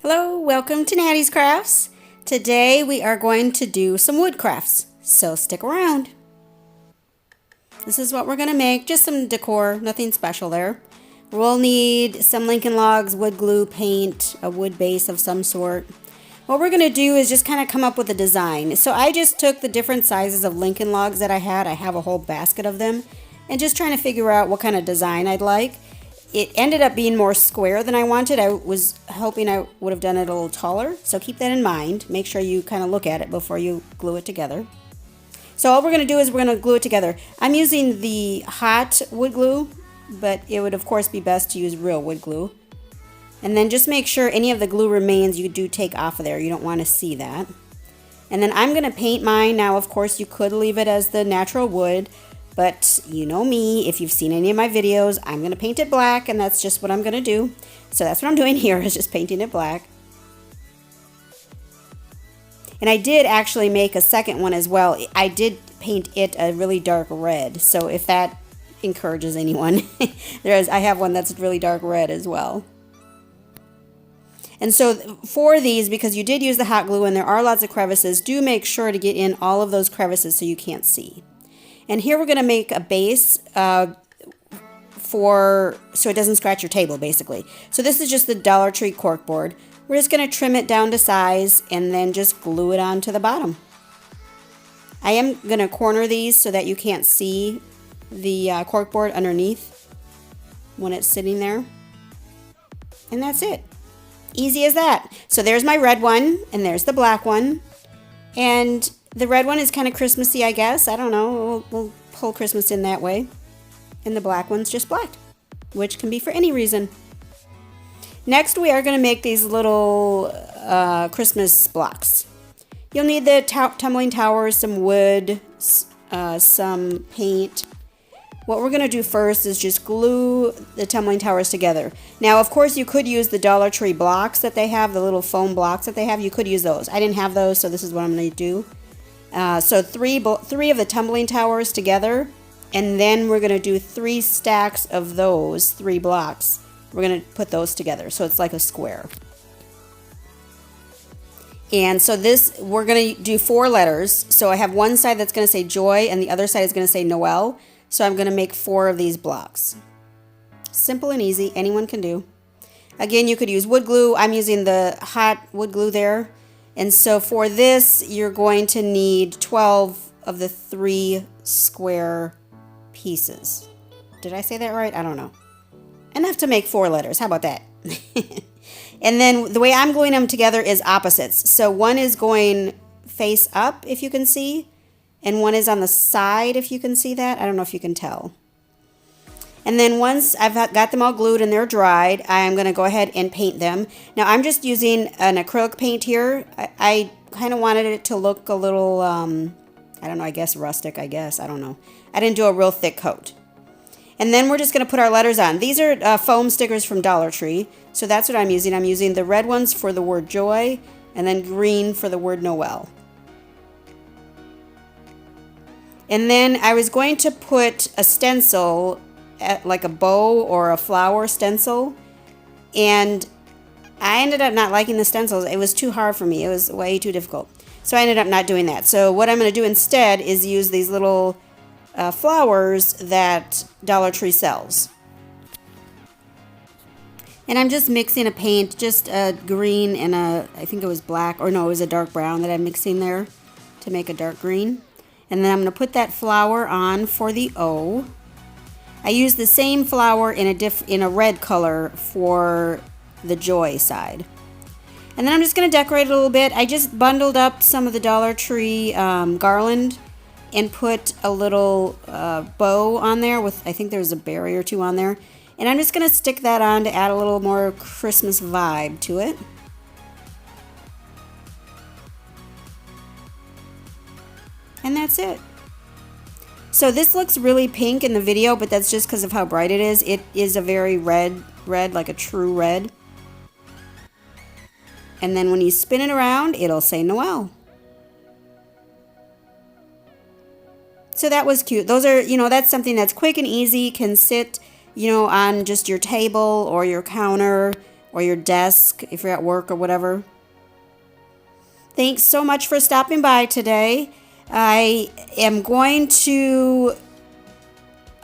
Hello, welcome to Nattys Crafts. Today we are going to do some wood crafts, so stick around. This is what we're going to make, just some decor, nothing special there. We'll need some Lincoln logs, wood glue, paint, a wood base of some sort. What we're going to do is just kind of come up with a design. So I just took the different sizes of Lincoln logs that I had. I have a whole basket of them, and just trying to figure out what kind of design I'd like. It ended up being more square than I wanted. I was hoping I would have done it a little taller, so keep that in mind. Make sure you kind of look at it before you glue it together. So all we're going to do is we're going to glue it together. I'm using the hot wood glue, but it would of course be best to use real wood glue. And then just make sure any of the glue remains you do take off of there. You don't want to see that. And then I'm going to paint mine. Now of course you could leave it as the natural wood, but you know me, if you've seen any of my videos, I'm going to paint it black, and that's just what I'm going to do. So that's what I'm doing here, is just painting it black. And I did actually make a second one as well. I did paint it a really dark red, so if that encourages anyone, I have one that's really dark red as well. And so for these, because you did use the hot glue and there are lots of crevices, do make sure to get in all of those crevices so you can't see. And here we're going to make a base so it doesn't scratch your table, basically. So this is just the Dollar Tree corkboard. We're just going to trim it down to size and then just glue it onto the bottom. I am going to corner these so that you can't see the corkboard underneath when it's sitting there. And that's it. Easy as that. So there's my red one, and there's the black one. And the red one is kind of Christmassy, I guess. I don't know. We'll pull Christmas in that way. And the black one's just black, which can be for any reason. Next, we are going to make these little Christmas blocks. You'll need the tumbling towers, some wood, some paint. What we're going to do first is just glue the tumbling towers together. Now, of course, you could use the Dollar Tree blocks that they have, the little foam blocks that they have. You could use those. I didn't have those, so this is what I'm going to do. So three of the tumbling towers together, and then we're going to do 3 stacks of those 3 blocks. We're going to put those together, so it's like a square. And so this, we're going to do 4 letters. So I have one side that's going to say joy, and the other side is going to say Noel. So I'm going to make 4 of these blocks. Simple and easy, anyone can do. Again, you could use wood glue. I'm using the hot wood glue there. And so for this, you're going to need 12 of the 3 square pieces. Did I say that right? I don't know. Enough to make 4 letters. How about that? And then the way I'm gluing them together is opposites. So one is going face up, if you can see, and one is on the side, if you can see that. I don't know if you can tell. And then once I've got them all glued and they're dried, I'm going to go ahead and paint them. Now I'm just using an acrylic paint here. I kind of wanted it to look a little, I don't know, I guess rustic, I don't know. I didn't do a real thick coat. And then we're just going to put our letters on. These are foam stickers from Dollar Tree, so that's what I'm using. I'm using the red ones for the word joy, and then green for the word Noel. And then I was going to put a stencil, like a bow or a flower stencil, and I ended up not liking the stencils. It was too hard for me. It was way too difficult. So I ended up not doing that. So what I'm going to do instead is use these little flowers that Dollar Tree sells. And I'm just mixing a paint, just a green and I think it was black, or no, it was a dark brown that I'm mixing there to make a dark green. And then I'm going to put that flower on for the O. I used the same flower in a red color for the joy side. And then I'm just going to decorate it a little bit. I just bundled up some of the Dollar Tree garland and put a little bow on there with, I think there's a berry or 2 on there. And I'm just going to stick that on to add a little more Christmas vibe to it. And that's it. So this looks really pink in the video, but that's just because of how bright it is. It is a very red, like a true red. And then when you spin it around, it'll say Noel. So that was cute. Those are, that's something that's quick and easy, can sit, on just your table or your counter or your desk if you're at work or whatever. Thanks so much for stopping by today. I am going to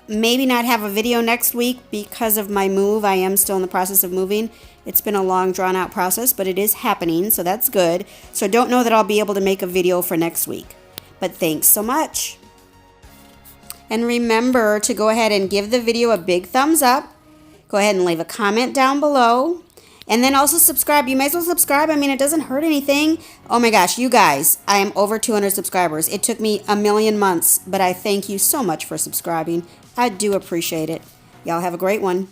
maybe not have a video next week because of my move. I am still in the process of moving. It's been a long, drawn-out process, but it is happening, so that's good. So I don't know that I'll be able to make a video for next week. But thanks so much. And remember to go ahead and give the video a big thumbs up. Go ahead and leave a comment down below. And then also subscribe. You might as well subscribe. I mean, it doesn't hurt anything. Oh my gosh, you guys, I am over 200 subscribers. It took me a million months, but I thank you so much for subscribing. I do appreciate it. Y'all have a great one.